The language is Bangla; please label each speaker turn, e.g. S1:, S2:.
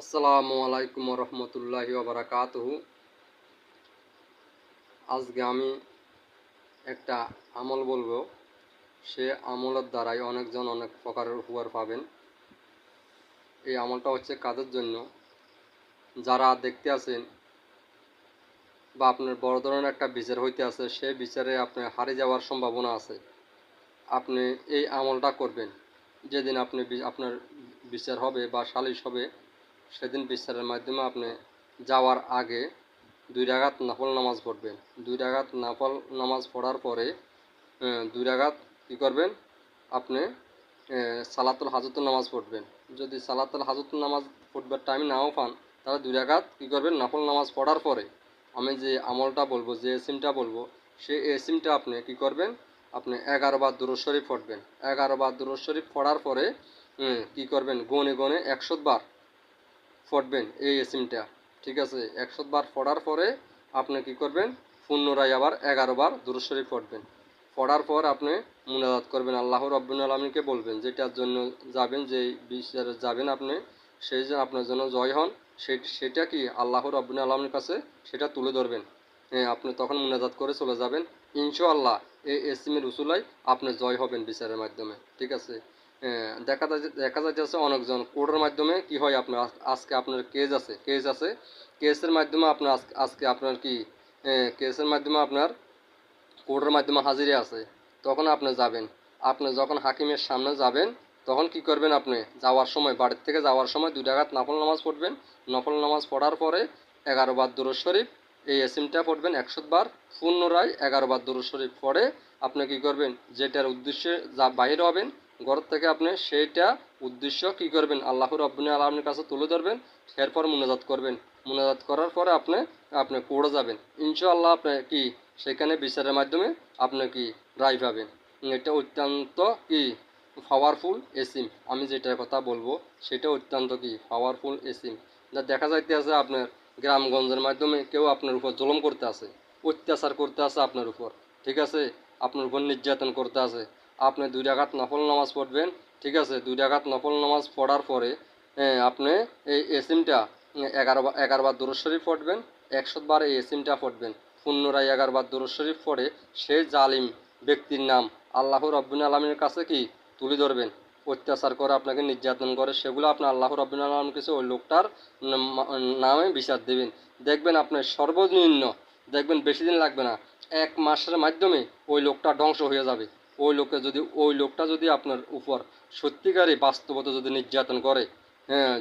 S1: আসসালামু আলাইকুম রহমতুল্লাহি ওবারাকাতুহু। আজকে আমি একটা আমল বলবো, সে আমলের দ্বারাই অনেকজন অনেক প্রকারের উপকার পাবেন। এই আমলটা হচ্ছে কাদের জন্য? যারা দেখতে আছেন বা আপনার বড় ধরনের একটা বিচার হইতে আছে, সেই বিচারে আপনি হারিয়ে যাওয়ার সম্ভাবনা আছে। আপনি এই আমলটা করবেন। যেদিন আপনার বিচার হবে বা সালিশ হবে, সেদিন বিচারের মাধ্যমে আপনি যাওয়ার আগে 2 রাকাত নফল নামাজ পড়বেন। 2 রাকাত নফল নামাজ পড়ার পরে 2 রাকাত কী করবেন? আপনি সালাতুল হাজতুন নামাজ পড়বেন। যদি সালাতুল হাজতুন নামাজ পড়বার টাইম নাও পান, তাহলে 2 রাকাত কী করবেন? নফল নামাজ পড়ার পরে আমি যে আমলটা বলবো, যে এসিমটা বলবো, সেই এসিমটা আপনি কী করবেন? আপনি 11 বার দুরূদ শরীফ পড়বেন। 11 বার দুরূদ শরীফ পড়ার পরে কী করবেন? গনে গনে 100 বার পড়বেন এই এসিমটা। ঠিক আছে? 100 বার পড়ার পরে আপনি কী করবেন? পুনরায় আবার 11 বার দুরূদ শরীফ পড়বেন। পড়ার পর আপনি মুনাজাত করবেন, আল্লাহ রাব্বুল আলামিনকে বলবেন যেটার জন্য যাবেন, যেই বিচারে যাবেন আপনি, সেই যে আপনার জন্য জয় হন, সেটা কি আল্লাহ রাব্বুল আলামিনের কাছে সেটা তুলে ধরবেন। আপনি তখন মুনাজাত করে চলে যাবেন। ইনশাআল্লাহ এই এসিমের উসুলাই আপনি জয় হবেন বিচারের মাধ্যমে। ঠিক আছে? দেখা যাচ্ছে অনেকজন কোর্টের মাধ্যমে কি হয়, আপনার আজকে আপনার কেসের মাধ্যমে আপনার আজকে আপনার কি কেসের মাধ্যমে আপনার কোর্টের মাধ্যমে হাজিরে আছে। তখন আপনি যাবেন। আপনি যখন হাকিমের সামনে যাবেন, তখন কি করবেন? আপনি যাওয়ার সময়, বাড়ির থেকে যাওয়ার সময় 2 রাকাত নফল নামাজ পড়বেন। নফল নামাজ পড়ার পরে 11 বার দুরূদ শরীফ এই এসিমটা পড়বেন 100 বার। পুনরায় 11 বার দুরূদ শরীফ পড়ে আপনি কি করবেন? যেটার উদ্দেশ্যে বাহির হবেন ঘর থেকে, আপনি সেইটা উদ্দেশ্য কি করবেন? আল্লাহ রাব্বুল আলামিনের কাছে তুলে ধরবেন। এরপর মুনাজাত করবেন। মুনাজাত করার পরে আপনি কোর্টে যাবেন। ইনশাআল্লাহ আপনি কি সেখানে বিচারের মাধ্যমে আপনি কি রায় পাবেন। এটা অত্যন্ত কি পাওয়ারফুল এসিম। আমি যেটার কথা বলবো সেটা অত্যন্ত কি পাওয়ারফুল এসিম। যা দেখা যাইতে আছে আপনার গ্রামগঞ্জের মাধ্যমে কেউ আপনার উপর জুলুম করতে আছে, অত্যাচার করতে আছে আপনার উপর। ঠিক আছে? আপনার উপর নির্যাতন করতে আছে। আপনি 2 রাকাত নফল নামাজ পড়বেন। ঠিক আছে? 2 রাকাত নফল নামাজ পড়ার পরে আপনি এই এসিমটা 11 বার দুরূদ শরীফ পড়বেন। 100 বার এই এসিমটা পড়বেন। পুনরায় 11 বার দুরূদ শরীফ পড়ে সেই জালিম ব্যক্তির নাম আল্লাহ রাব্বুল আলামিনের কাছে কি তুলে ধরবেন। অত্যাচার করে, আপনাকে নির্যাতন করে, সেগুলো আপনি আল্লাহ রাব্বুল আলামিনের কাছে ওই লোকটার নামে বিচার দেবেন। দেখবেন আপনার সর্বনিম্ন, দেখবেন বেশি দিন লাগবে না, 1 মাসের মাধ্যমে ওই লোকটা ধ্বংস হয়ে যাবে। ওই লোকটা যদি আপনার উপর সত্যিকারই বাস্তবতা যদি নির্যাতন করে, হ্যাঁ।